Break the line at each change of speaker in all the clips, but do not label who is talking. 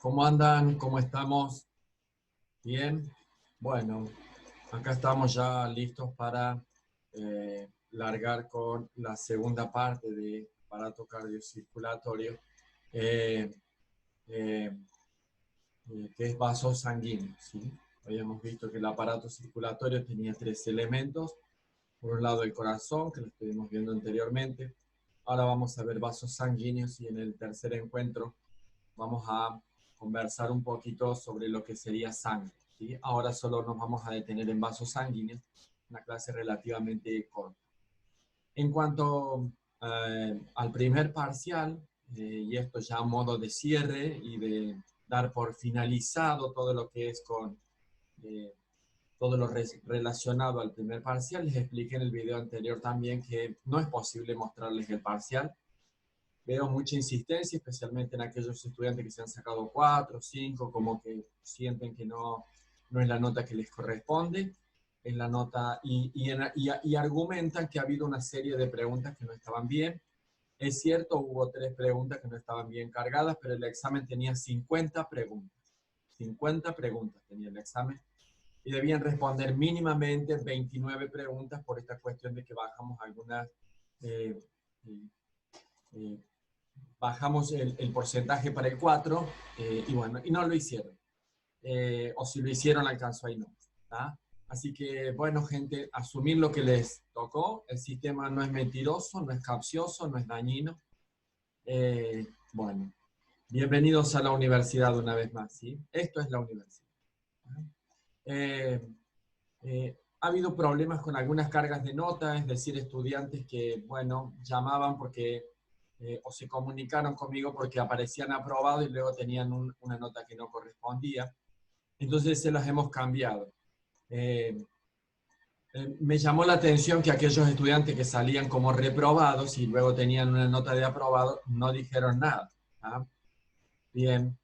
¿Cómo andan? ¿Cómo estamos? ¿Bien? Bueno, acá estamos ya listos para largar con la segunda parte de aparato cardiocirculatorio, eh, eh, que es vaso sanguíneo, ¿sí? Habíamos visto que el aparato circulatorio tenía tres elementos. Por un lado el corazón, que lo estuvimos viendo anteriormente. Ahora vamos a ver vasos sanguíneos y en el tercer encuentro vamos a conversar un poquito sobre lo que sería sangre, ¿sí? Ahora solo nos vamos a detener en vasos sanguíneos, una clase relativamente corta. En cuanto al primer parcial, y esto ya a modo de cierre y de dar por finalizado todo lo que es con eh, todo lo relacionado al primer parcial, les expliqué en el video anterior también que no es posible mostrarles el parcial. Veo mucha insistencia, especialmente en aquellos estudiantes que se han sacado 4, 5, como que sienten que no es la nota que les corresponde, es la nota, y argumentan que ha habido una serie de preguntas que no estaban bien. Es cierto, hubo 3 preguntas que no estaban bien cargadas, pero el examen tenía 50 preguntas. 50 preguntas tenía el examen y debían responder mínimamente 29 preguntas por esta cuestión de que bajamos algunas eh, eh, eh, bajamos el porcentaje para el 4 y bueno, y no lo hicieron. O si lo hicieron, alcanzó ahí no. ¿Tá? Así que, bueno, gente, asumir lo que les tocó. El sistema no es mentiroso, no es capcioso, no es dañino. Bueno, bienvenidos a la universidad una vez más, ¿sí? Esto es la universidad. Eh, ha habido problemas con algunas cargas de nota, es decir, estudiantes que, bueno, llamaban porque o se comunicaron conmigo porque aparecían aprobados y luego tenían una nota que no correspondía. Entonces se las hemos cambiado. Eh, Me llamó la atención que aquellos estudiantes que salían como reprobados y luego tenían una nota de aprobado no dijeron nada. ¿Ah? Bien,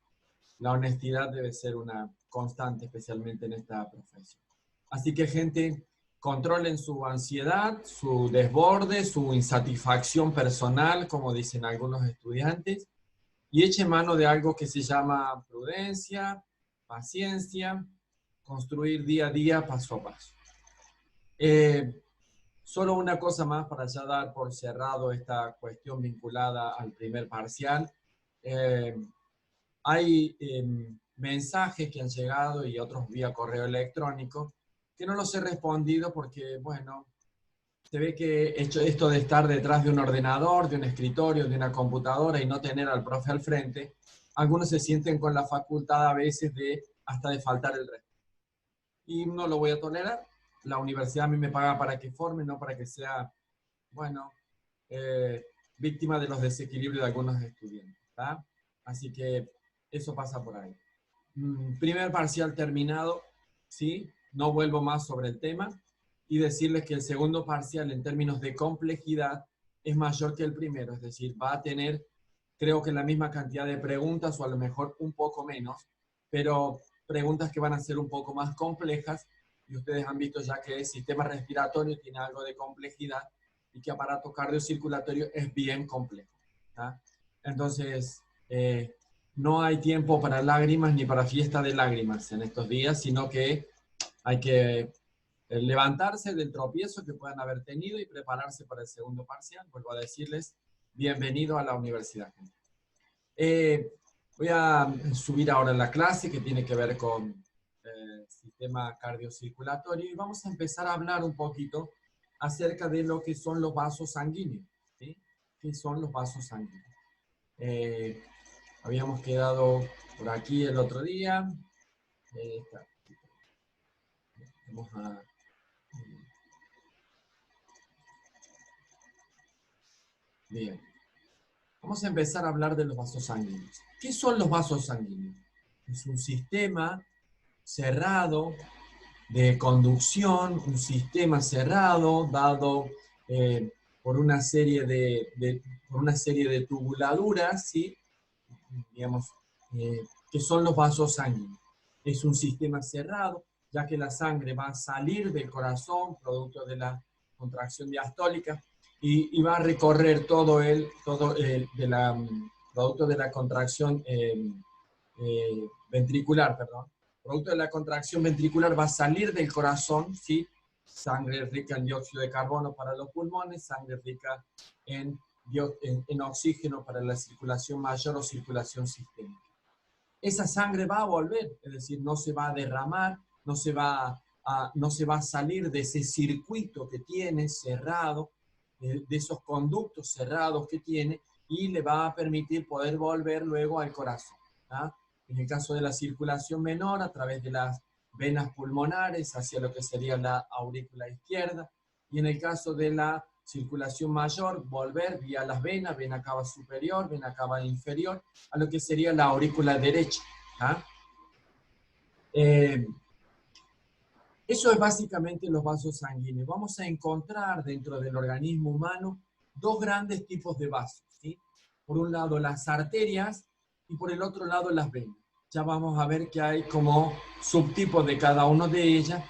la honestidad debe ser una constante, especialmente en esta profesión. Así que, gente, controlen su ansiedad, su desborde, su insatisfacción personal, como dicen algunos estudiantes, y echen mano de algo que se llama prudencia, paciencia, construir día a día, paso a paso. Solo una cosa más para ya dar por cerrado esta cuestión vinculada al primer parcial. Eh, Hay mensajes que han llegado y otros vía correo electrónico que no los he respondido porque, bueno, se ve que esto de estar detrás de un ordenador, de un escritorio, de una computadora y no tener al profe al frente, algunos se sienten con la facultad a veces de hasta de faltar el respeto. Y no lo voy a tolerar. La universidad a mí me paga para que forme, no para que sea, bueno, eh, víctima de los desequilibrios de algunos estudiantes. ¿Tá? Así que eso pasa por ahí. Primer parcial terminado, ¿sí? No vuelvo más sobre el tema y decirles que el segundo parcial en términos de complejidad es mayor que el primero, es decir, va a tener creo que la misma cantidad de preguntas o a lo mejor un poco menos, pero preguntas que van a ser un poco más complejas y ustedes han visto ya que el sistema respiratorio tiene algo de complejidad y que aparato cardiocirculatorio es bien complejo. ¿Tá? Entonces, no hay tiempo para lágrimas ni para fiesta de lágrimas en estos días, sino que hay que levantarse del tropiezo que puedan haber tenido y prepararse para el segundo parcial. Vuelvo a decirles, bienvenido a la universidad. Eh, Voy a subir ahora la clase que tiene que ver con sistema cardiocirculatorio y vamos a empezar a hablar un poquito acerca de lo que son los vasos sanguíneos. ¿Sí? ¿Qué son los vasos sanguíneos? Eh, Habíamos quedado por aquí el otro día. Vamos a... Bien. Vamos a empezar a hablar de los vasos sanguíneos. ¿Qué son los vasos sanguíneos? Es un sistema cerrado de conducción, un sistema cerrado dado por una serie por una serie de tubuladuras, ¿sí? Digamos, que son los vasos sanguíneos. Es un sistema cerrado, ya que la sangre va a salir del corazón, producto de la contracción diastólica, y va a recorrer todo el producto de la contracción ventricular, perdón. Producto de la contracción ventricular va a salir del corazón, ¿sí? Sangre rica en dióxido de carbono para los pulmones, sangre rica en oxígeno para la circulación mayor o circulación sistémica. Esa sangre va a volver, es decir, no se va a derramar, no se va a salir de ese circuito que tiene cerrado, de esos conductos cerrados que tiene, y le va a permitir poder volver luego al corazón. ¿Ah? En el caso de la circulación menor, a través de las venas pulmonares hacia lo que sería la aurícula izquierda, y en el caso de la circulación mayor, volver vía las venas, vena cava superior, vena cava inferior, a lo que sería la aurícula derecha. ¿Ah? Eso es básicamente los vasos sanguíneos. Vamos a encontrar dentro del organismo humano dos grandes tipos de vasos, ¿sí? Por un lado las arterias y por el otro lado las venas. Ya vamos a ver que hay como subtipos de cada una de ellas.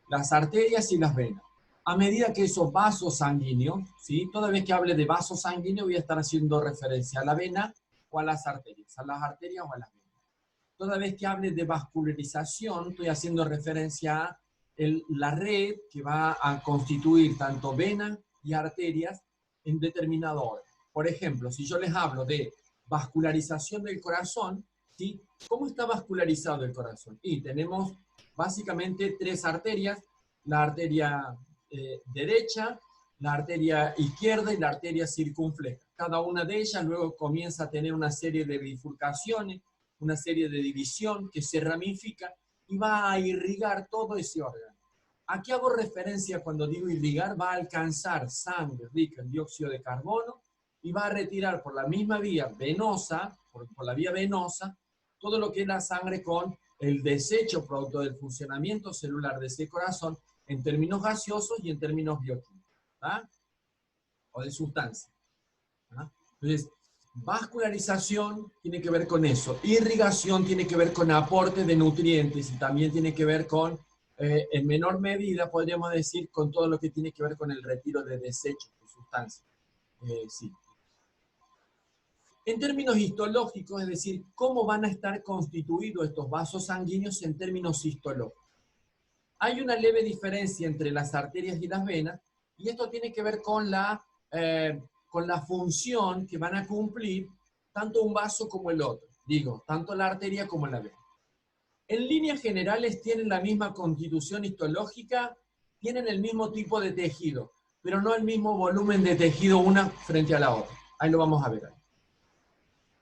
Las arterias y las venas. A medida que esos vasos sanguíneos, ¿sí? Toda vez que hable de vasos sanguíneos voy a estar haciendo referencia a la vena o a las arterias o a las venas. Toda vez que hable de vascularización, estoy haciendo referencia a la red que va a constituir tanto venas y arterias en determinado orden. Por ejemplo, si yo les hablo de vascularización del corazón, ¿sí? ¿Cómo está vascularizado el corazón? Y tenemos básicamente tres arterias, la arteria derecha, la arteria izquierda y la arteria circunfleja. Cada una de ellas luego comienza a tener una serie de bifurcaciones, una serie de división que se ramifica y va a irrigar todo ese órgano. ¿A qué hago referencia cuando digo irrigar? Va a alcanzar sangre rica en dióxido de carbono y va a retirar por la misma vía venosa, por la vía venosa, todo lo que es la sangre con el desecho producto del funcionamiento celular de ese corazón en términos gaseosos y en términos bioquímicos, ¿ah? O de sustancia. ¿Ah? Entonces, vascularización tiene que ver con eso. Irrigación tiene que ver con aporte de nutrientes y también tiene que ver con, en menor medida, podríamos decir, con todo lo que tiene que ver con el retiro de desechos de sustancias. Sí. En términos histológicos, es decir, cómo van a estar constituidos estos vasos sanguíneos en términos histológicos. Hay una leve diferencia entre las arterias y las venas, y esto tiene que ver con la función que van a cumplir tanto un vaso como el otro. Digo, tanto la arteria como la vena. En líneas generales tienen la misma constitución histológica, tienen el mismo tipo de tejido, pero no el mismo volumen de tejido una frente a la otra. Ahí lo vamos a ver ahí.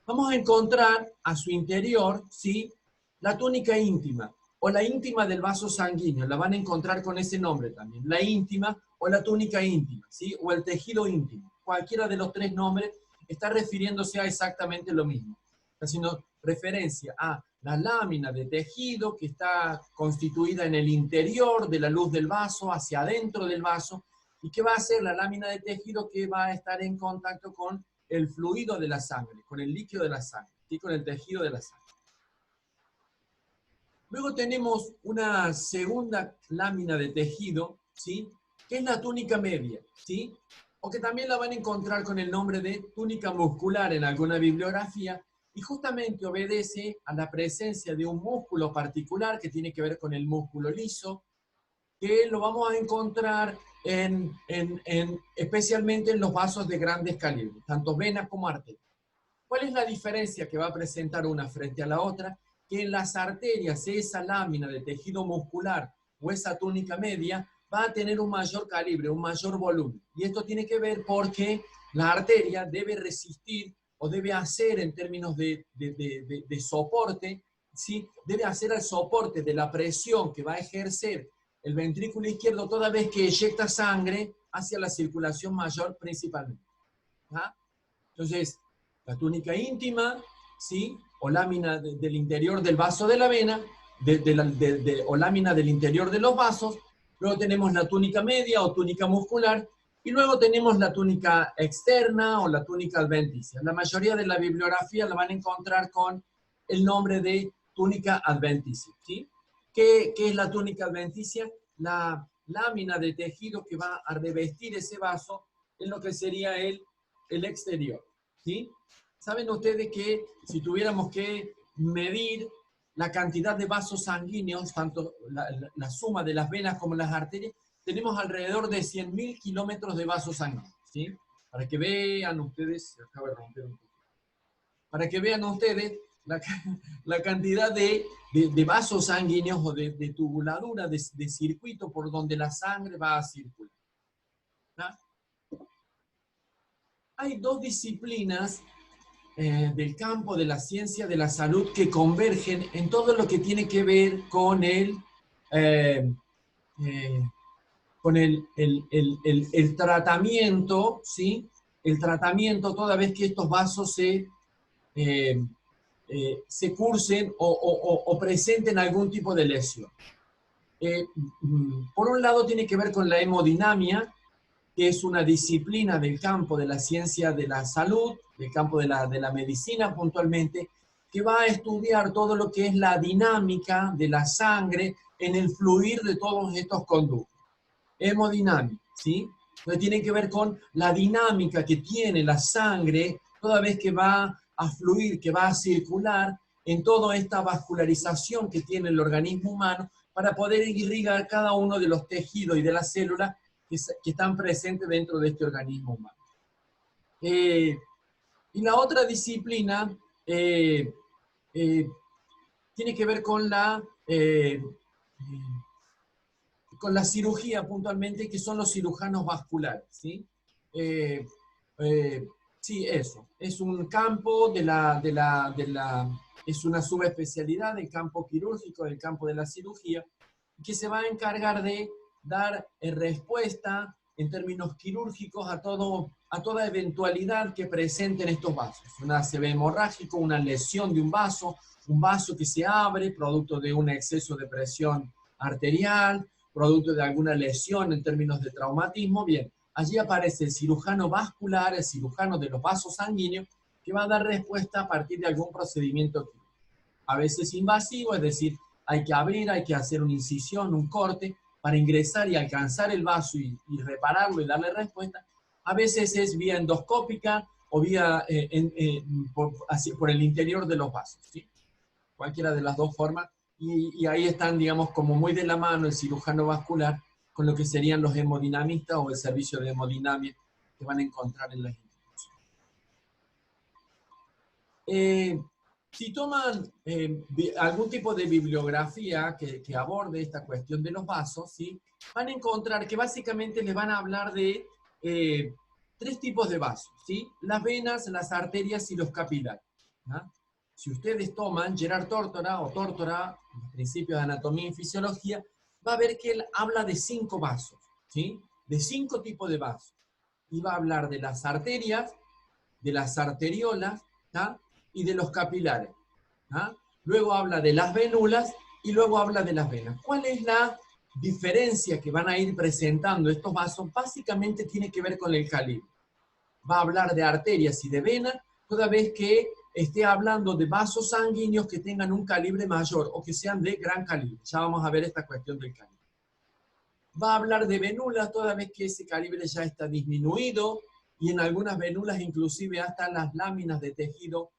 Vamos a encontrar a su interior, ¿sí?, la túnica íntima, o la íntima del vaso sanguíneo, la van a encontrar con ese nombre también, la íntima o la túnica íntima, ¿sí? O el tejido íntimo. Cualquiera de los tres nombres está refiriéndose a exactamente lo mismo. Está haciendo referencia a la lámina de tejido que está constituida en el interior de la luz del vaso, hacia adentro del vaso, y que va a ser la lámina de tejido que va a estar en contacto con el fluido de la sangre, con el líquido de la sangre, ¿sí? Con el tejido de la sangre. Luego tenemos una segunda lámina de tejido, ¿sí?, que es la túnica media, ¿sí?, o que también la van a encontrar con el nombre de túnica muscular en alguna bibliografía, y justamente obedece a la presencia de un músculo particular que tiene que ver con el músculo liso, que lo vamos a encontrar especialmente en los vasos de grandes calibres, tanto venas como arterias. ¿Cuál es la diferencia que va a presentar una frente a la otra? Que en las arterias esa lámina de tejido muscular o esa túnica media va a tener un mayor calibre, un mayor volumen. Y esto tiene que ver porque la arteria debe resistir o debe hacer en términos de soporte, ¿sí?, debe hacer el soporte de la presión que va a ejercer el ventrículo izquierdo toda vez que eyecta sangre hacia la circulación mayor principalmente. ¿Ah? Entonces, la túnica íntima, ¿sí?, o lámina del interior del vaso de la vena, o lámina del interior de los vasos. Luego tenemos la túnica media o túnica muscular, y luego tenemos la túnica externa o la túnica adventicia. La mayoría de la bibliografía la van a encontrar con el nombre de túnica adventicia, ¿sí? ¿Qué es la túnica adventicia? La lámina de tejido que va a revestir ese vaso en lo que sería el exterior, ¿sí? ¿Saben ustedes que si tuviéramos que medir la cantidad de vasos sanguíneos, tanto la suma de las venas como las arterias, tenemos alrededor de 100.000 kilómetros de vasos sanguíneos, ¿sí? Para que vean ustedes, se acaba de romper un poco, para que vean ustedes la cantidad de vasos sanguíneos o de tubuladura, de circuito por donde la sangre va a circular. ¿No? Hay dos disciplinas del campo de la ciencia de la salud que convergen en todo lo que tiene que ver con el tratamiento, ¿sí? El tratamiento toda vez que estos vasos se cursen o presenten algún tipo de lesión. Por un lado tiene que ver con la hemodinamia, que es una disciplina del campo de la ciencia de la salud, del campo de la medicina puntualmente, que va a estudiar todo lo que es la dinámica de la sangre en el fluir de todos estos conductos. Hemodinámica, ¿sí? Entonces tiene que ver con la dinámica que tiene la sangre toda vez que va a fluir, que va a circular en toda esta vascularización que tiene el organismo humano para poder irrigar cada uno de los tejidos y de las células que están presentes dentro de este organismo humano. Y la otra disciplina tiene que ver con la cirugía puntualmente, que son los cirujanos vasculares, ¿sí? Sí, eso. Es un campo es una subespecialidad del campo quirúrgico, del campo de la cirugía, que se va a encargar de dar respuesta en términos quirúrgicos a toda eventualidad que presenten estos vasos. Un ACV hemorrágico, una lesión de un vaso que se abre, producto de un exceso de presión arterial, producto de alguna lesión en términos de traumatismo. Bien, allí aparece el cirujano vascular, el cirujano de los vasos sanguíneos, que va a dar respuesta a partir de algún procedimiento quirúrgico. A veces invasivo, es decir, hay que abrir, hay que hacer una incisión, un corte, para ingresar y alcanzar el vaso y repararlo y darle respuesta. A veces es vía endoscópica o vía por el interior de los vasos, ¿sí? Cualquiera de las dos formas. Y ahí están, digamos, como muy de la mano el cirujano vascular con lo que serían los hemodinamistas o el servicio de hemodinamia que van a encontrar en las instituciones. Si toman algún tipo de bibliografía que aborde esta cuestión de los vasos, ¿sí? Van a encontrar que básicamente les van a hablar de tres tipos de vasos, ¿sí? Las venas, las arterias y los capilares, ¿no? Si ustedes toman Gerard Tórtora o Tórtora, los principios de anatomía y fisiología, va a ver que él habla de 5 vasos, ¿sí? De 5 tipos de vasos. Y va a hablar de las arterias, de las arteriolas, ¿tá? Y de los capilares. ¿Ah? Luego habla de las vénulas y luego habla de las venas. ¿Cuál es la diferencia que van a ir presentando estos vasos? Básicamente tiene que ver con el calibre. Va a hablar de arterias y de venas toda vez que esté hablando de vasos sanguíneos que tengan un calibre mayor o que sean de gran calibre. Ya vamos a ver esta cuestión del calibre. Va a hablar de vénulas toda vez que ese calibre ya está disminuido y en algunas vénulas inclusive hasta las láminas de tejido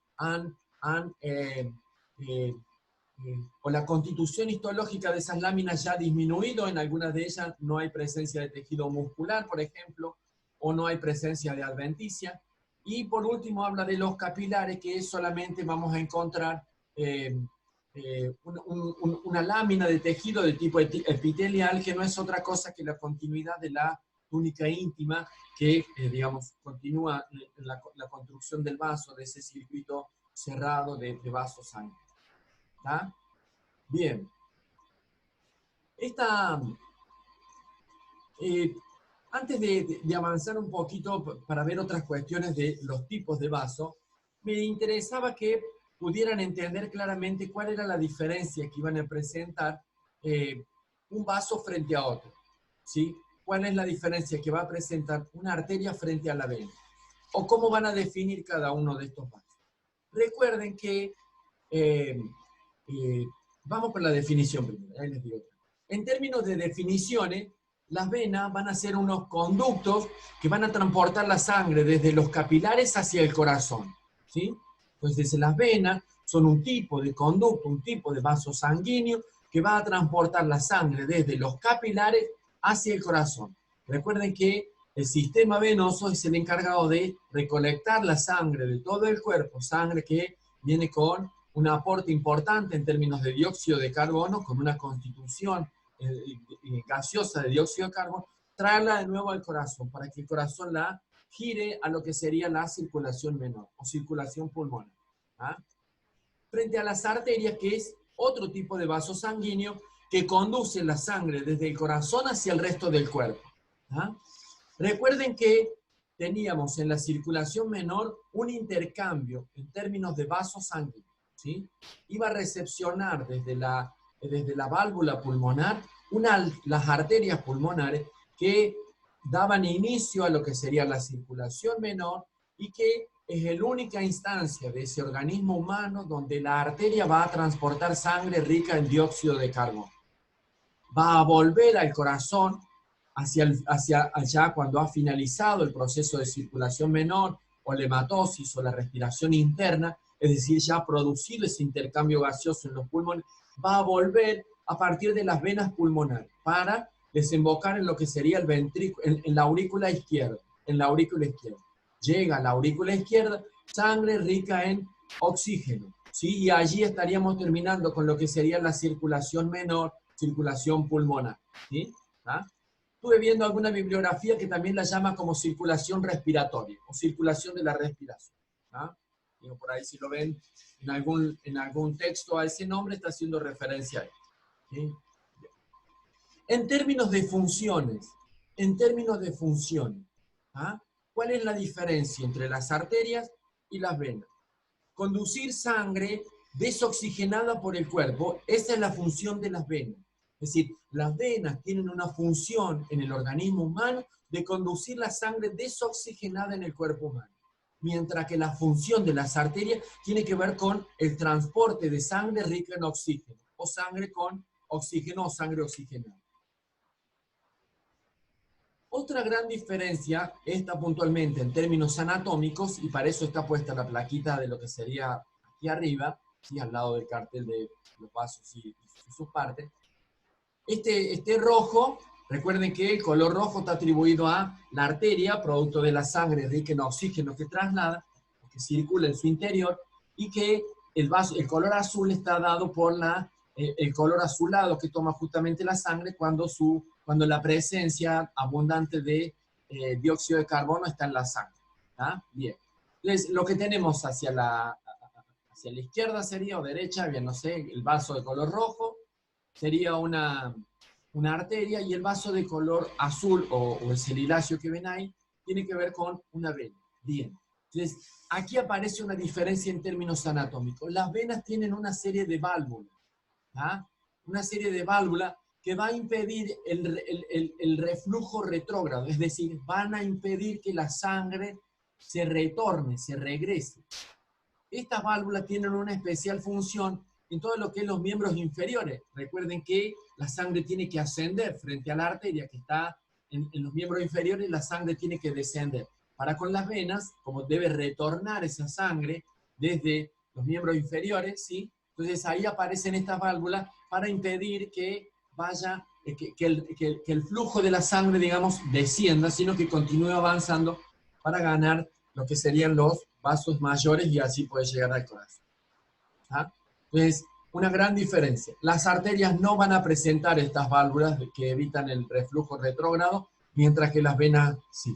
o la constitución histológica de esas láminas ya ha disminuido, en algunas de ellas no hay presencia de tejido muscular, por ejemplo, o no hay presencia de adventicia. Y por último habla de los capilares, que solamente vamos a encontrar una lámina de tejido de tipo epitelial, que no es otra cosa que la continuidad de la túnica íntima, que, digamos, continúa la construcción del vaso, de ese circuito cerrado de vasos sanguíneos. ¿Está? Bien. Antes de avanzar un poquito para ver otras cuestiones de los tipos de vaso, me interesaba que pudieran entender claramente cuál era la diferencia que iban a presentar un vaso frente a otro, ¿sí? ¿Cuál es la diferencia que va a presentar una arteria frente a la vena? ¿O cómo van a definir cada uno de estos vasos? Recuerden que vamos por la definición primero, ahí les digo. En términos de definiciones, las venas van a ser unos conductos que van a transportar la sangre desde los capilares hacia el corazón. ¿sí? Entonces las venas son un tipo de conducto, un tipo de vaso sanguíneo que va a transportar la sangre desde los capilares hacia el corazón. Recuerden que el sistema venoso es el encargado de recolectar la sangre de todo el cuerpo, sangre que viene con un aporte importante en términos de dióxido de carbono, con una constitución gaseosa de dióxido de carbono, traerla de nuevo al corazón, para que el corazón la gire a lo que sería la circulación menor o circulación pulmonar. ¿Ah? Frente a las arterias, que es otro tipo de vaso sanguíneo que conduce la sangre desde el corazón hacia el resto del cuerpo. ¿Ah? Recuerden que teníamos en la circulación menor un intercambio en términos de vasos sanguíneos, ¿sí? Iba a recepcionar desde la válvula pulmonar las arterias pulmonares que daban inicio a lo que sería la circulación menor y que es la única instancia de ese organismo humano donde la arteria va a transportar sangre rica en dióxido de carbono. Va a volver al corazón hacia allá cuando ha finalizado el proceso de circulación menor o la hematosis o la respiración interna, es decir, ya ha producido ese intercambio gaseoso en los pulmones, va a volver a partir de las venas pulmonares para desembocar en lo que sería el ventrículo, en la aurícula izquierda, Llega a la aurícula izquierda sangre rica en oxígeno, ¿sí? Y allí estaríamos terminando con lo que sería la circulación menor, circulación pulmonar, ¿sí? ¿Ah? Estuve viendo alguna bibliografía que también la llama como circulación respiratoria o circulación de la respiración. ¿Ah? Digo, por ahí si lo ven en algún texto a ese nombre está haciendo referencia a él. ¿Sí? En términos de funciones, ¿ah? ¿Cuál es la diferencia entre las arterias y las venas? Conducir sangre desoxigenada por el cuerpo, esa es la función de las venas. Es decir, las venas tienen una función en el organismo humano de conducir la sangre desoxigenada en el cuerpo humano, mientras que la función de las arterias tiene que ver con el transporte de sangre rica en oxígeno, o sangre con oxígeno o sangre oxigenada. Otra gran diferencia, esta puntualmente en términos anatómicos, y para eso está puesta la plaquita de lo que sería aquí arriba, ¿sí? Al lado del cartel de los vasos y sus partes. Este rojo, recuerden que el color rojo está atribuido a la arteria, producto de la sangre rica en oxígeno que traslada, que circula en su interior, y que el color azul está dado por el color azulado que toma justamente la sangre cuando la presencia abundante de dióxido de carbono está en la sangre. ¿Ah? Bien. Entonces, lo que tenemos hacia la izquierda sería, o derecha, bien, no sé, el vaso de color rojo sería una arteria, y el vaso de color azul o el celiláceo que ven ahí tiene que ver con una vena. Bien. Entonces, aquí aparece una diferencia en términos anatómicos. Las venas tienen una serie de válvulas, ¿ah? Una serie de válvulas que va a impedir el reflujo retrógrado, es decir, van a impedir que la sangre se retorne, se regrese. Estas válvulas tienen una especial función en todo lo que es los miembros inferiores. Recuerden que la sangre tiene que ascender frente a la arteria que está en los miembros inferiores, la sangre tiene que descender. Para con las venas, como debe retornar esa sangre desde los miembros inferiores, ¿sí? Entonces ahí aparecen estas válvulas para impedir que vaya, que el flujo de la sangre, digamos, descienda, sino que continúe avanzando para ganar lo que serían los vasos mayores y así puede llegar al corazón. ¿Ah? Entonces, una gran diferencia. Las arterias no van a presentar estas válvulas que evitan el reflujo retrógrado, mientras que las venas sí.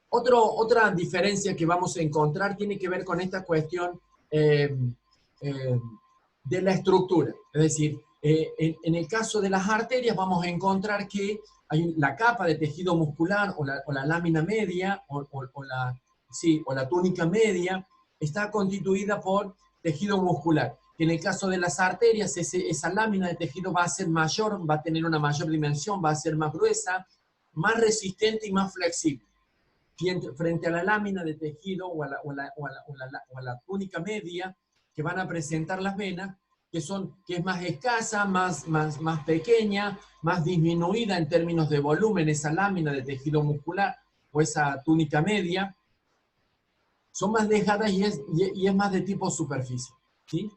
Otra diferencia que vamos a encontrar tiene que ver con esta cuestión de la estructura. Es decir, en el caso de las arterias vamos a encontrar que hay la capa de tejido muscular o la lámina media o la túnica media está constituida por tejido muscular. Que en el caso de las arterias, esa lámina de tejido va a ser mayor, va a tener una mayor dimensión, va a ser más gruesa, más resistente y más flexible. Frente a la lámina de tejido o a la túnica media que van a presentar las venas, que es más escasa, más pequeña, más disminuida en términos de volumen, esa lámina de tejido muscular o esa túnica media. son más delgadas y es más de tipo superficie, ¿sí?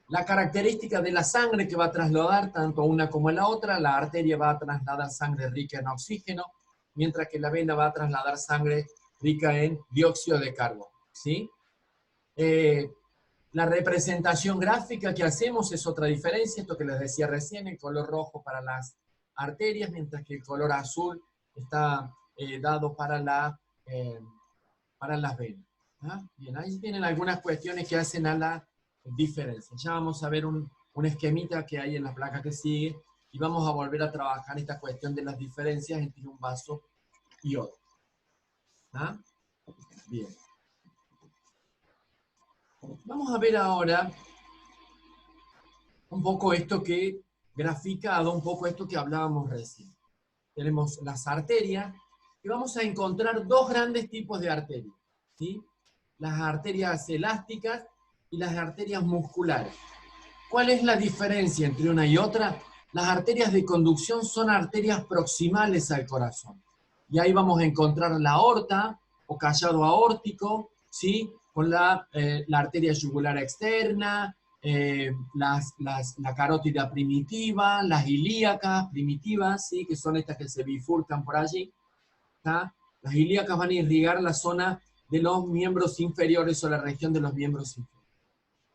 La característica de la sangre que va a trasladar tanto una como la otra, la arteria va a trasladar sangre rica en oxígeno, mientras que la vena va a trasladar sangre rica en dióxido de carbono, ¿sí? La representación gráfica que hacemos es otra diferencia, esto que les decía recién, el color rojo para las arterias, mientras que el color azul está dado para las venas. ¿Ah? Bien, ahí tienen algunas cuestiones que hacen a la diferencia. Ya vamos a ver un esquemita que hay en la placa que sigue y vamos a volver a trabajar esta cuestión de las diferencias entre un vaso y otro. ¿Ah? Bien. Vamos a ver ahora un poco esto que, graficado, un poco esto que hablábamos recién. Tenemos las arterias y vamos a encontrar dos grandes tipos de arterias, ¿sí? Las arterias elásticas y las arterias musculares. ¿Cuál es la diferencia entre una y otra? Las arterias de conducción son arterias proximales al corazón. Y ahí vamos a encontrar la aorta o callado aórtico, ¿sí? Con la arteria yugular externa, la carótida primitiva, las ilíacas primitivas, ¿sí? Que son estas que se bifurcan por allí. ¿Tá? Las ilíacas van a irrigar la zona de los miembros inferiores o la región de los miembros inferiores.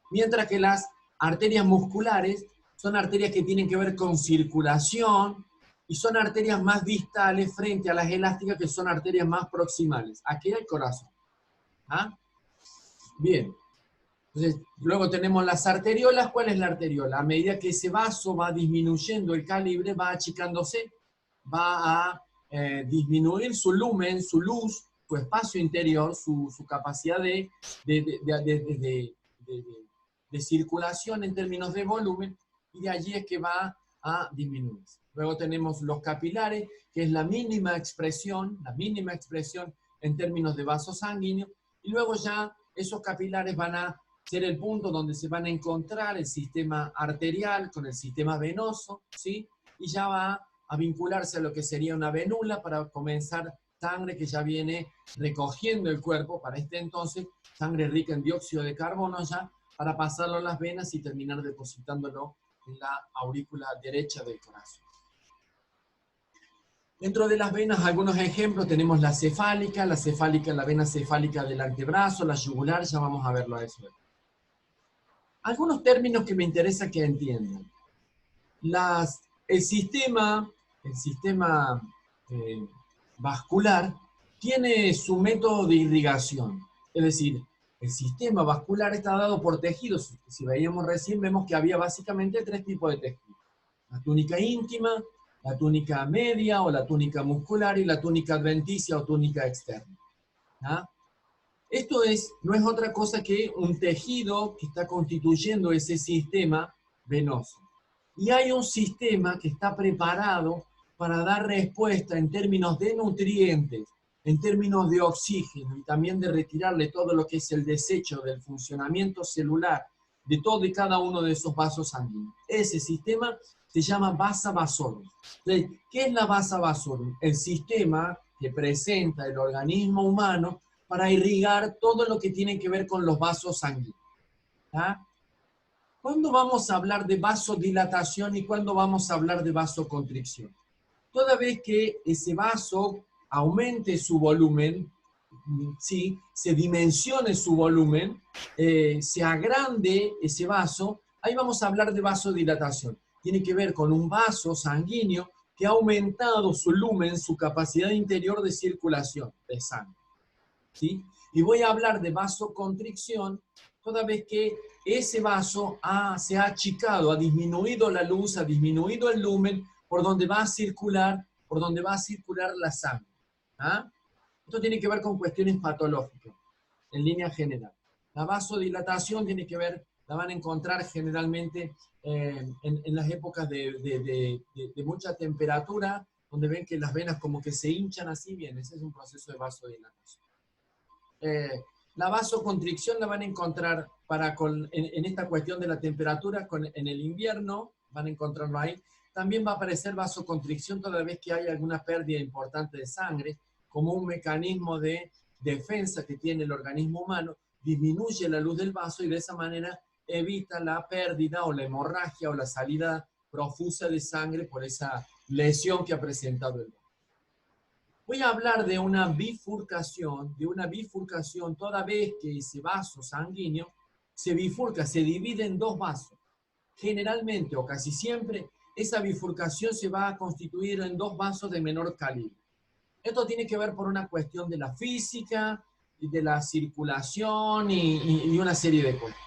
Mientras que las arterias musculares son arterias que tienen que ver con circulación y son arterias más distales frente a las elásticas que son arterias más proximales. Aquí hay corazón. ¿Ah? Bien. Entonces, luego tenemos las arteriolas. ¿Cuál es la arteriola? A medida que ese vaso va disminuyendo el calibre, va achicándose, va a disminuir su lumen, su luz, su espacio interior, su capacidad de circulación en términos de volumen, y de allí es que va a disminuir. Luego tenemos los capilares, que es la mínima expresión en términos de vaso sanguíneo, y luego ya esos capilares van a ser el punto donde se van a encontrar el sistema arterial con el sistema venoso, ¿sí? Y ya va a vincularse a lo que sería una venula para comenzar sangre que ya viene recogiendo el cuerpo, para este entonces, sangre rica en dióxido de carbono ya, para pasarlo a las venas y terminar depositándolo en la aurícula derecha del corazón. Dentro de las venas, algunos ejemplos, tenemos la vena cefálica del antebrazo, la yugular, ya vamos a verlo a eso. Algunos términos que me interesa que entiendan. El sistema vascular tiene su método de irrigación. Es decir, el sistema vascular está dado por tejidos. Si veíamos recién, vemos que había básicamente tres tipos de tejidos. La túnica íntima, la túnica media o la túnica muscular y la túnica adventicia o túnica externa. ¿Ah? Esto no es otra cosa que un tejido que está constituyendo ese sistema venoso. Y hay un sistema que está preparado para dar respuesta en términos de nutrientes, en términos de oxígeno y también de retirarle todo lo que es el desecho del funcionamiento celular de todo y cada uno de esos vasos sanguíneos. Ese sistema se llama vasa vasorum. ¿Qué es la vasa vasorum? El sistema que presenta el organismo humano para irrigar todo lo que tiene que ver con los vasos sanguíneos. ¿Ah? ¿Cuándo vamos a hablar de vasodilatación y cuándo vamos a hablar de vasoconstricción? Toda vez que ese vaso aumente su volumen, ¿sí? Se dimensione su volumen, se agrande ese vaso, ahí vamos a hablar de vasodilatación. Tiene que ver con un vaso sanguíneo que ha aumentado su lumen, su capacidad interior de circulación de sangre. ¿Sí? Y voy a hablar de vasoconstricción toda vez que ese vaso se ha achicado, ha disminuido la luz, ha disminuido el lumen por donde va a circular la sangre. ¿Ah? Esto tiene que ver con cuestiones patológicas, en línea general. La vasodilatación tiene que ver, la van a encontrar generalmente en las épocas de mucha temperatura, donde ven que las venas como que se hinchan así, bien, ese es un proceso de vasodilatación. La vasoconstricción la van a encontrar en esta cuestión de la temperatura, en el invierno, van a encontrarlo ahí. También va a aparecer vasoconstricción toda vez que hay alguna pérdida importante de sangre, como un mecanismo de defensa que tiene el organismo humano, disminuye la luz del vaso y de esa manera evita la pérdida o la hemorragia o la salida profusa de sangre por esa lesión que ha presentado el vaso. Voy a hablar de una bifurcación toda vez que ese vaso sanguíneo se bifurca, se divide en dos vasos. Generalmente o casi siempre, esa bifurcación se va a constituir en dos vasos de menor calibre. Esto tiene que ver por una cuestión de la física y de la circulación y una serie de cosas.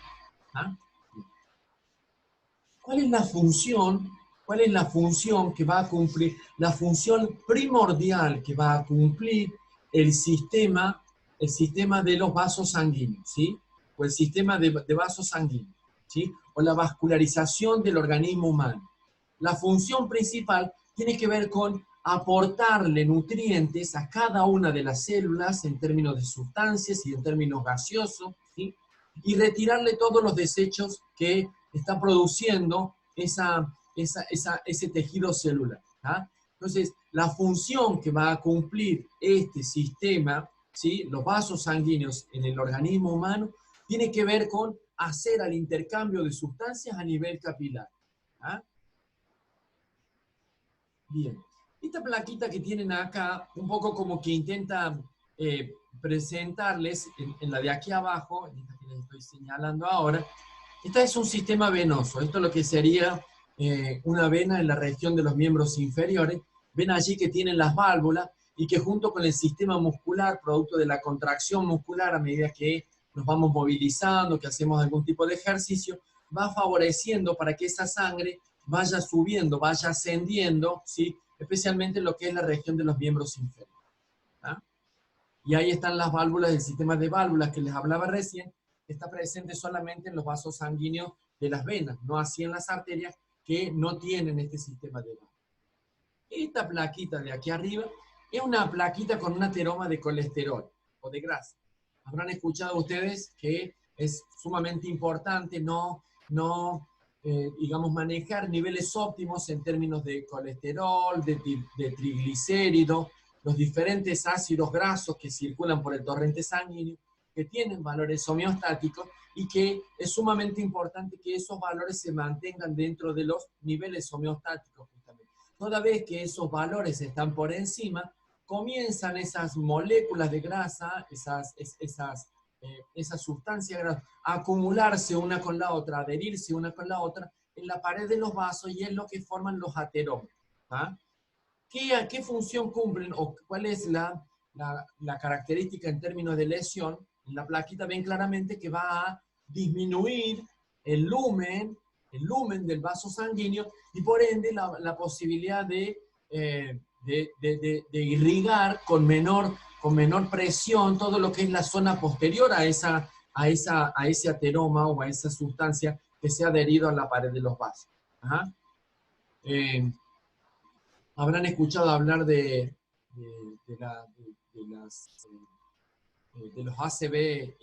¿Ah? ¿Cuál es la función? ¿Cuál es la función que va a cumplir? La función primordial que va a cumplir el sistema de los vasos sanguíneos, ¿sí? O el sistema de vasos sanguíneos, ¿sí? O la vascularización del organismo humano. La función principal tiene que ver con aportarle nutrientes a cada una de las células en términos de sustancias y en términos gaseosos, ¿sí? Y retirarle todos los desechos que está produciendo ese tejido celular. ¿Ah? Entonces, la función que va a cumplir este sistema, ¿sí? Los vasos sanguíneos en el organismo humano, tiene que ver con hacer el intercambio de sustancias a nivel capilar. ¿Ah? Bien. Esta plaquita que tienen acá, un poco como que intenta presentarles en la de aquí abajo, en esta que les estoy señalando ahora, esta es un sistema venoso. Esto es lo que sería una vena en la región de los miembros inferiores. Ven allí que tienen las válvulas y que junto con el sistema muscular, producto de la contracción muscular a medida que nos vamos movilizando, que hacemos algún tipo de ejercicio, va favoreciendo para que esa sangre vaya subiendo, vaya ascendiendo, ¿sí? Especialmente en lo que es la región de los miembros inferiores. ¿Ah? Y ahí están las válvulas del sistema de válvulas que les hablaba recién, que está presente solamente en los vasos sanguíneos de las venas, no así en las arterias que no tienen este sistema de válvulas. Esta plaquita de aquí arriba es una plaquita con un ateroma de colesterol o de grasa. Habrán escuchado ustedes que es sumamente importante digamos, manejar niveles óptimos en términos de colesterol, de triglicéridos, los diferentes ácidos grasos que circulan por el torrente sanguíneo, que tienen valores homeostáticos y que es sumamente importante que esos valores se mantengan dentro de los niveles homeostáticos. Toda vez que esos valores están por encima, comienzan esas moléculas de grasa, esas sustancias grasas, a acumularse una con la otra, a adherirse una con la otra en la pared de los vasos y es lo que forman los ateromas. ¿Ah? ¿Qué función cumplen o cuál es la característica en términos de lesión? En la plaquita ven claramente que va a disminuir el lumen del vaso sanguíneo y por ende la posibilidad de irrigar con menor presión todo lo que es la zona posterior a ese ateroma o a esa sustancia que se ha adherido a la pared de los vasos. Ajá. Habrán escuchado hablar de los ACV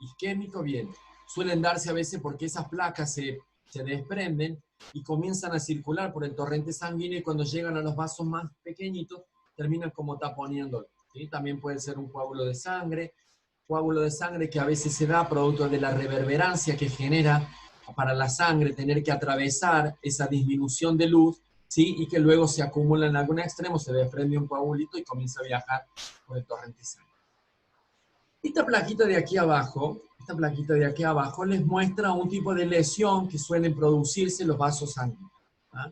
isquémicos. Bien, suelen darse a veces porque esas placas se desprenden y comienzan a circular por el torrente sanguíneo y cuando llegan a los vasos más pequeñitos terminan como taponeando. ¿Sí? También puede ser un coágulo de sangre que a veces se da producto de la reverberancia que genera para la sangre tener que atravesar esa disminución de luz, ¿sí? Y que luego se acumula en algún extremo, se desprende un coagulito y comienza a viajar por el torrente sanguíneo. Esta plaquita de aquí abajo les muestra un tipo de lesión que suelen producirse en los vasos sanguíneos. ¿Ah?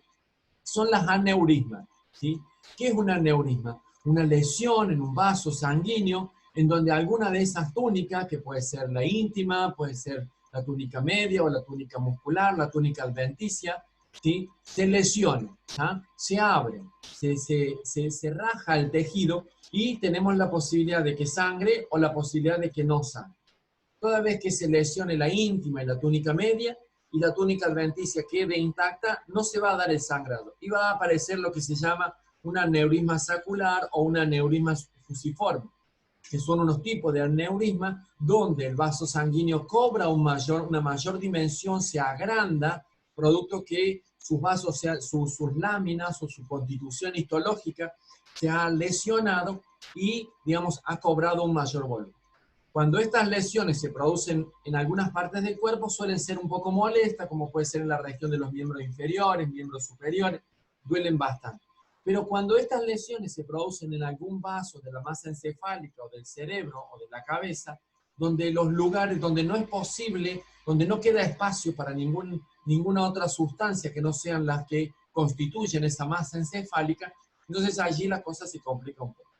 Son las aneurismas. ¿Sí? ¿Qué es un aneurisma? Una lesión en un vaso sanguíneo en donde alguna de esas túnicas, que puede ser la íntima, puede ser la túnica media o la túnica muscular, la túnica adventicia, ¿sí? Se lesiona, ¿ah? Se abre, se raja el tejido y tenemos la posibilidad de que sangre o la posibilidad de que no sangre. Toda vez que se lesione la íntima y la túnica media y la túnica adventicia quede intacta, no se va a dar el sangrado y va a aparecer lo que se llama un aneurisma saccular o un aneurisma fusiforme, que son unos tipos de aneurisma donde el vaso sanguíneo cobra una mayor dimensión, se agranda, producto que sus vasos, sus láminas o su constitución histológica se ha lesionado y, digamos, ha cobrado un mayor volumen. Cuando estas lesiones se producen en algunas partes del cuerpo, suelen ser un poco molestas, como puede ser en la región de los miembros inferiores, miembros superiores, duelen bastante. Pero cuando estas lesiones se producen en algún vaso de la masa encefálica o del cerebro o de la cabeza, donde los lugares donde no es posible, donde no queda espacio para ninguna otra sustancia que no sean las que constituyen esa masa encefálica, entonces allí la cosa se complica un poco.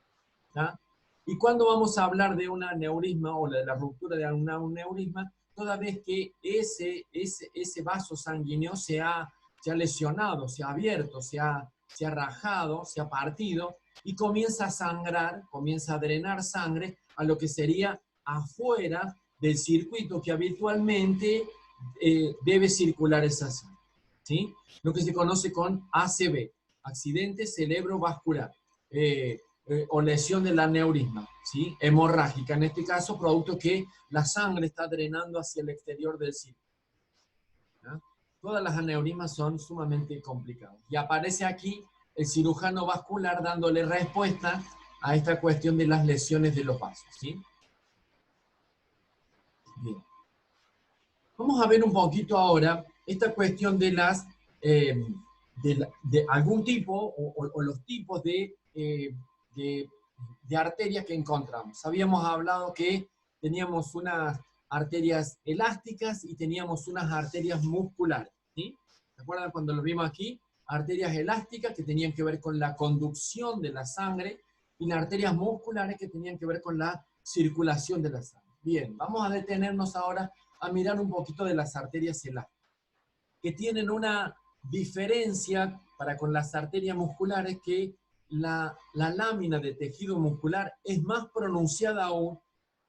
¿Ah? ¿Y cuándo vamos a hablar de un aneurisma o de la ruptura de un aneurisma? Toda vez que ese vaso sanguíneo se ha lesionado, se ha abierto, se ha rajado, se ha partido y comienza a sangrar, comienza a drenar sangre a lo que sería afuera del circuito que habitualmente debe circular esa sangre, ¿sí? Lo que se conoce con ACV, accidente cerebrovascular. O lesión del aneurisma, ¿sí? Hemorrágica, en este caso, producto que la sangre está drenando hacia el exterior del circuito. ¿Ya? Todas las aneurismas son sumamente complicadas. Y aparece aquí el cirujano vascular dándole respuesta a esta cuestión de las lesiones de los vasos, ¿sí? Bien. Vamos a ver un poquito ahora esta cuestión de las de algún tipo o los tipos de arterias que encontramos. Habíamos hablado que teníamos unas arterias elásticas y teníamos unas arterias musculares, ¿sí? ¿Se acuerdan cuando lo vimos aquí? Arterias elásticas que tenían que ver con la conducción de la sangre y las arterias musculares que tenían que ver con la circulación de la sangre. Bien, vamos a detenernos ahora a mirar un poquito de las arterias elásticas, que tienen una diferencia para con las arterias musculares, que la lámina de tejido muscular es más pronunciada aún.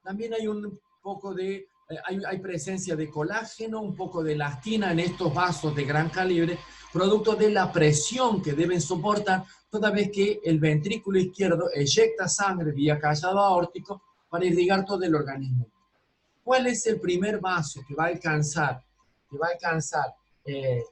También hay un poco de, hay presencia de colágeno, un poco de elastina en estos vasos de gran calibre, producto de la presión que deben soportar toda vez que el ventrículo izquierdo eyecta sangre vía callado aórtico para irrigar todo el organismo. ¿Cuál es el primer vaso que va a alcanzar, que va a alcanzar que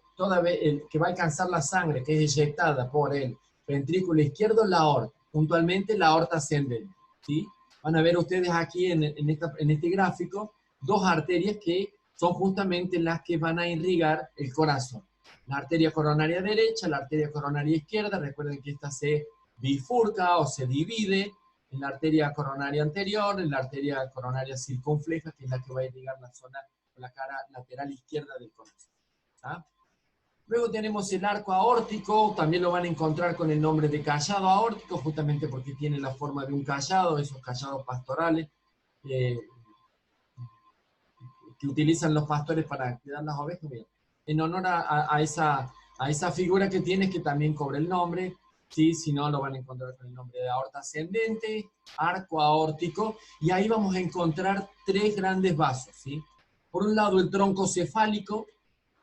va a alcanzar la sangre que es eyectada por el ventrículo izquierdo? La aorta, puntualmente la aorta ascendente, ¿sí? Van a ver ustedes aquí en este gráfico dos arterias que son justamente las que van a irrigar el corazón. La arteria coronaria derecha, la arteria coronaria izquierda. Recuerden que esta se bifurca o se divide en la arteria coronaria anterior, en la arteria coronaria circunfleja, que es la que va a irrigar la zona o la cara lateral izquierda del corazón. ¿Ah? Luego tenemos el arco aórtico, también lo van a encontrar con el nombre de callado aórtico, justamente porque tiene la forma de un callado, esos callados pastorales que utilizan los pastores para cuidar las ovejas. Bien, en honor a esa figura que tiene, que también cobra el nombre, ¿sí? Si no, lo van a encontrar con el nombre de aorta ascendente, arco aórtico, y ahí vamos a encontrar tres grandes vasos, ¿sí? Por un lado el tronco cefálico,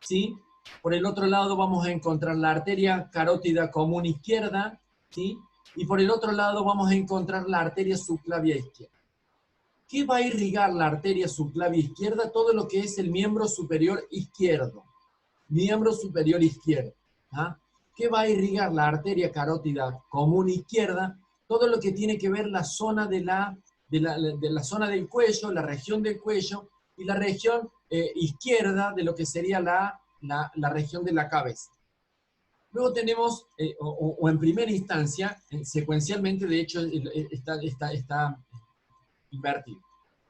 ¿sí? Por el otro lado vamos a encontrar la arteria carótida común izquierda, ¿sí? Y por el otro lado vamos a encontrar la arteria subclavia izquierda. ¿Qué va a irrigar la arteria subclavia izquierda? Todo lo que es el miembro superior izquierdo. Miembro superior izquierdo. ¿Ah? ¿Qué va a irrigar la arteria carótida común izquierda? Todo lo que tiene que ver la zona de la zona del cuello, la región del cuello, y la región izquierda de lo que sería la región de la cabeza. Luego tenemos, o en primera instancia, secuencialmente, de hecho, está invertido.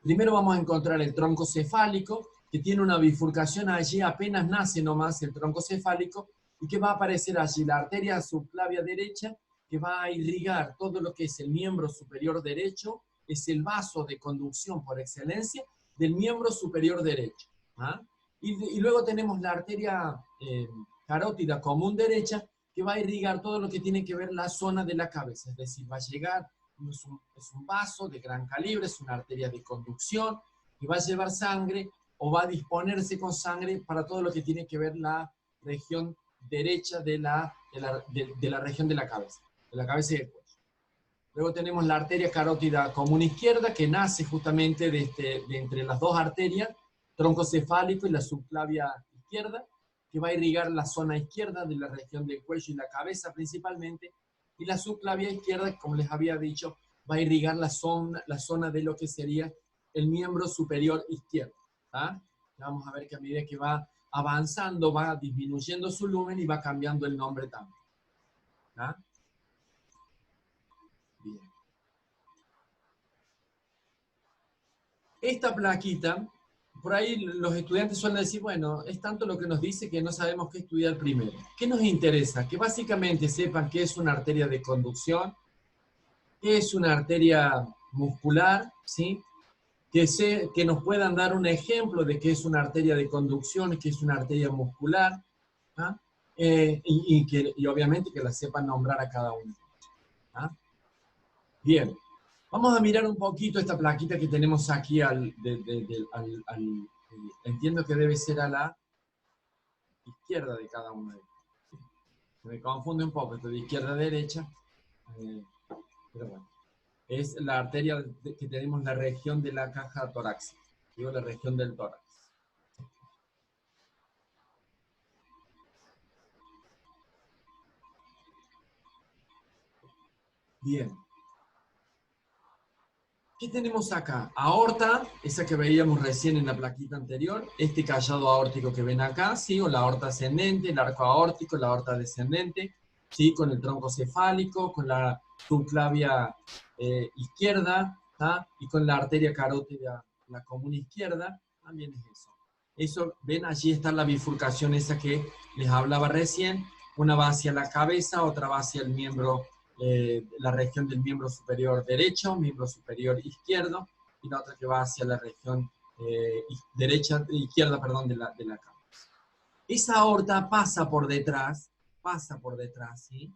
Primero vamos a encontrar el tronco cefálico, que tiene una bifurcación allí, apenas nace nomás el tronco cefálico, y que va a aparecer allí la arteria subclavia derecha, que va a irrigar todo lo que es el miembro superior derecho, es el vaso de conducción por excelencia del miembro superior derecho. ¿Ah? Y luego tenemos la arteria carótida común derecha, que va a irrigar todo lo que tiene que ver la zona de la cabeza, es decir, va a llegar, es un vaso de gran calibre, es una arteria de conducción, y va a llevar sangre o va a disponerse con sangre para todo lo que tiene que ver la región derecha de la región de la cabeza y del cuello. Luego tenemos la arteria carótida común izquierda, que nace justamente de entre las dos arterias, tronco cefálico y la subclavia izquierda, que va a irrigar la zona izquierda de la región del cuello y la cabeza principalmente, y la subclavia izquierda, como les había dicho, va a irrigar la zona de lo que sería el miembro superior izquierdo. ¿Ah? Vamos a ver que a medida que va avanzando, va disminuyendo su lumen y va cambiando el nombre también. ¿Ah? Bien. Esta plaquita, por ahí los estudiantes suelen decir, bueno, es tanto lo que nos dice que no sabemos qué estudiar primero. ¿Qué nos interesa? Que básicamente sepan qué es una arteria de conducción, qué es una arteria muscular, ¿sí? Que nos puedan dar un ejemplo de qué es una arteria de conducción, qué es una arteria muscular, ¿ah? Y obviamente que la sepan nombrar a cada uno. ¿Ah? Bien, vamos a mirar un poquito esta plaquita que tenemos aquí entiendo que debe ser a la izquierda de cada uno de ellos. Me confunde un poco esto de izquierda a derecha, pero bueno. Es la arteria que tenemos en la región de la caja torácica, digo la región del tórax. Bien. ¿Qué tenemos acá? Aorta, esa que veíamos recién en la plaquita anterior, este callado aórtico que ven acá, ¿sí? O la aorta ascendente, el arco aórtico, la aorta descendente, ¿sí? Con el tronco cefálico, con la subclavia izquierda, ¿tá? Y con la arteria carótida, la común izquierda, también es eso. Eso, ven, allí está la bifurcación esa que les hablaba recién, una va hacia la cabeza, otra va hacia el miembro, la región del miembro superior derecho, miembro superior izquierdo, y la otra que va hacia la región izquierda, perdón, de la cabeza. Esa aorta pasa por detrás, ¿sí?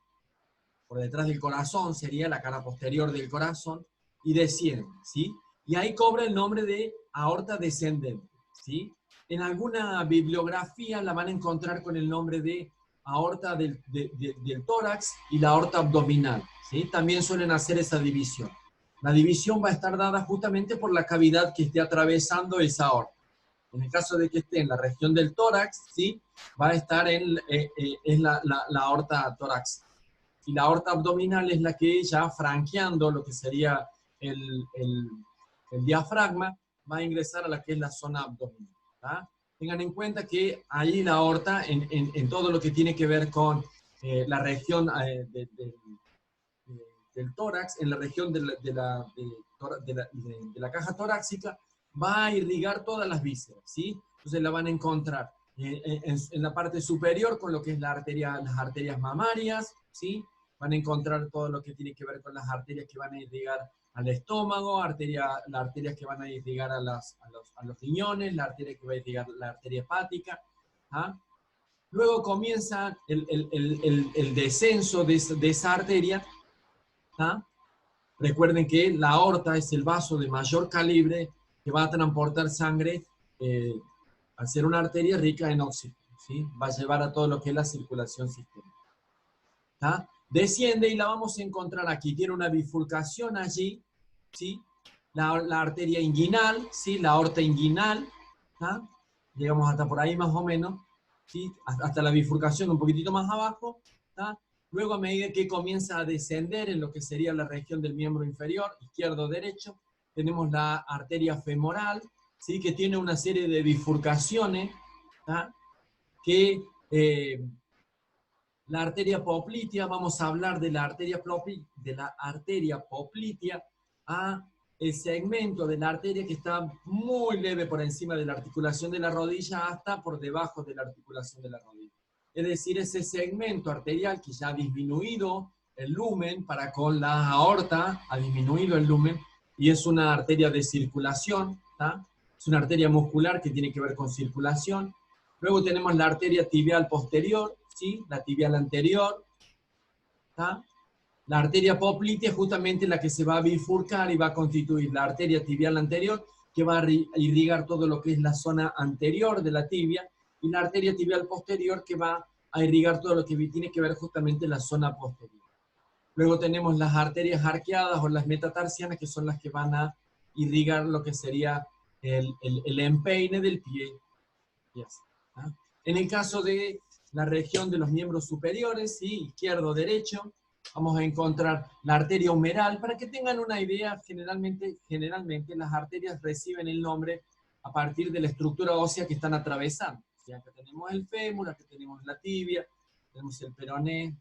Por detrás del corazón, sería la cara posterior del corazón, y desciende, ¿sí? Y ahí cobra el nombre de aorta descendente, ¿sí? En alguna bibliografía la van a encontrar con el nombre de aorta del tórax y la aorta abdominal, ¿sí? También suelen hacer esa división. La división va a estar dada justamente por la cavidad que esté atravesando esa aorta. En el caso de que esté en la región del tórax, ¿sí? Va a estar en la aorta torácica. Y la aorta abdominal es la que ya franqueando lo que sería el diafragma, va a ingresar a la que es la zona abdominal. ¿Tá? Tengan en cuenta que ahí la aorta, en todo lo que tiene que ver con la región del tórax, en la región de la caja torácica, va a irrigar todas las vísceras, ¿sí? Entonces la van a encontrar en la parte superior con lo que es las arterias mamarias, ¿sí? Van a encontrar todo lo que tiene que ver con las arterias que van a irrigar al estómago, las arterias que van a irrigar a los riñones, la arteria que va a irrigar la arteria hepática. ¿Ah? Luego comienza el descenso de esa arteria. ¿Ah? Recuerden que la aorta es el vaso de mayor calibre que va a transportar sangre al ser una arteria rica en oxígeno, ¿sí? Va a llevar a todo lo que es la circulación sistémica. ¿Tá? Desciende y la vamos a encontrar aquí. Tiene una bifurcación allí, ¿sí? La arteria inguinal, ¿sí? La aorta inguinal, ¿tá? Llegamos hasta por ahí más o menos, ¿sí? Hasta la bifurcación un poquitito más abajo, ¿tá? Luego, a medida que comienza a descender en lo que sería la región del miembro inferior, izquierdo o derecho, tenemos la arteria femoral, ¿sí? Que tiene una serie de bifurcaciones, ¿tá? Que la arteria poplitea, vamos a hablar de la arteria poplitea a el segmento de la arteria que está muy leve por encima de la articulación de la rodilla hasta por debajo de la articulación de la rodilla. Es decir, ese segmento arterial que ya ha disminuido el lumen para con la aorta, ha disminuido el lumen y es una arteria de circulación, ¿tá? Es una arteria muscular que tiene que ver con circulación. Luego tenemos la arteria tibial posterior, ¿sí? La tibial anterior, ¿tá? La arteria poplitea es justamente la que se va a bifurcar y va a constituir la arteria tibial anterior, que va a irrigar todo lo que es la zona anterior de la tibia, y la arteria tibial posterior, que va a irrigar todo lo que tiene que ver justamente la zona posterior. Luego tenemos las arterias arqueadas o las metatarsianas, que son las que van a irrigar lo que sería el empeine del pie. Yes. En el caso de la región de los miembros superiores, ¿sí? Izquierdo, derecho, vamos a encontrar la arteria humeral. Para que tengan una idea, generalmente las arterias reciben el nombre a partir de la estructura ósea que están atravesando. ¿Sí? Acá tenemos el fémur, acá tenemos la tibia, tenemos el peroné.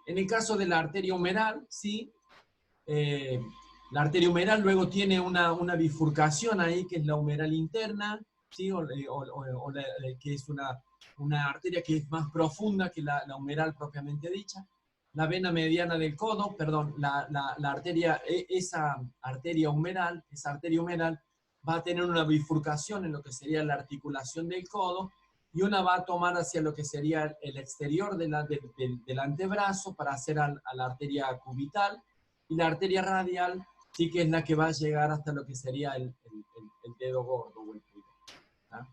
En el caso de la arteria humeral, ¿sí? La arteria humeral luego tiene una bifurcación ahí, que es la humeral interna, ¿sí? Que es una arteria que es más profunda que la humeral propiamente dicha. La vena mediana del codo, perdón, esa arteria humeral va a tener una bifurcación en lo que sería la articulación del codo, y una va a tomar hacia lo que sería el exterior del antebrazo para hacer a la arteria cubital, y la arteria radial sí que es la que va a llegar hasta lo que sería el dedo gordo o el pulgar. ¿Ah?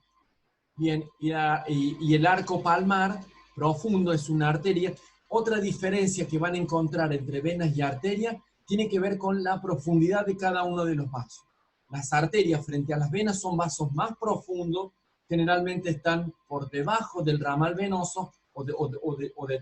Bien, y el arco palmar profundo es una arteria. Otra diferencia que van a encontrar entre venas y arterias tiene que ver con la profundidad de cada uno de los vasos. Las arterias frente a las venas son vasos más profundos, generalmente están por debajo del ramal venoso de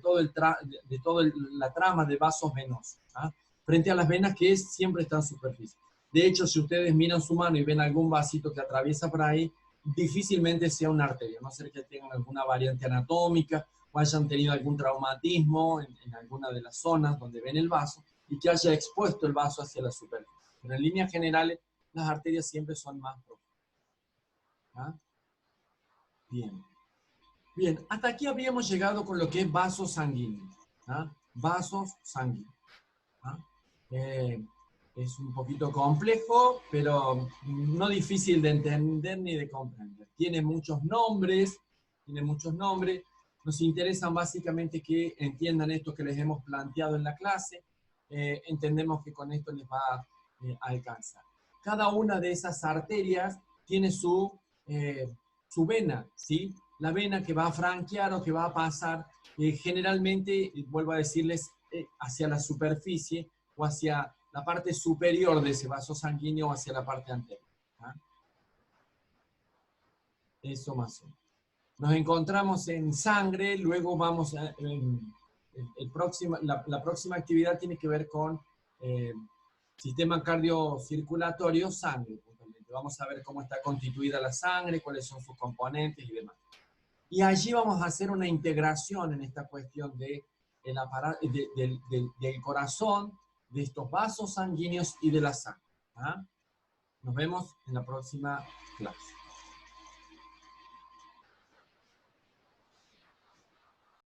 toda la trama de vasos venosos. ¿Ah? Frente a las venas que siempre están en superficie. De hecho, si ustedes miran su mano y ven algún vasito que atraviesa por ahí, difícilmente sea una arteria, a no ser que tengan alguna variante anatómica o hayan tenido algún traumatismo en alguna de las zonas donde ven el vaso y que haya expuesto el vaso hacia la superficie. Pero en líneas generales, las arterias siempre son más profundas. ¿Ah? Bien. Bien, hasta aquí habíamos llegado con lo que es vasos sanguíneos. ¿Ah? Vasos sanguíneos. ¿Ah? Es un poquito complejo, pero no difícil de entender ni de comprender. Tiene muchos nombres. Nos interesan básicamente que entiendan esto que les hemos planteado en la clase. Entendemos que con esto les va a alcanzar. Cada una de esas arterias tiene su vena, ¿sí? La vena que va a franquear o que va a pasar generalmente, vuelvo a decirles, hacia la superficie o hacia la parte superior de ese vaso sanguíneo o hacia la parte anterior. ¿Ah? Eso más o menos. Nos encontramos en sangre, luego vamos a... la próxima actividad tiene que ver con sistema cardiocirculatorio, sangre. Vamos a ver cómo está constituida la sangre, cuáles son sus componentes y demás. Y allí vamos a hacer una integración en esta cuestión del corazón, de estos vasos sanguíneos y de la sangre. ¿Ah? Nos vemos en la próxima clase.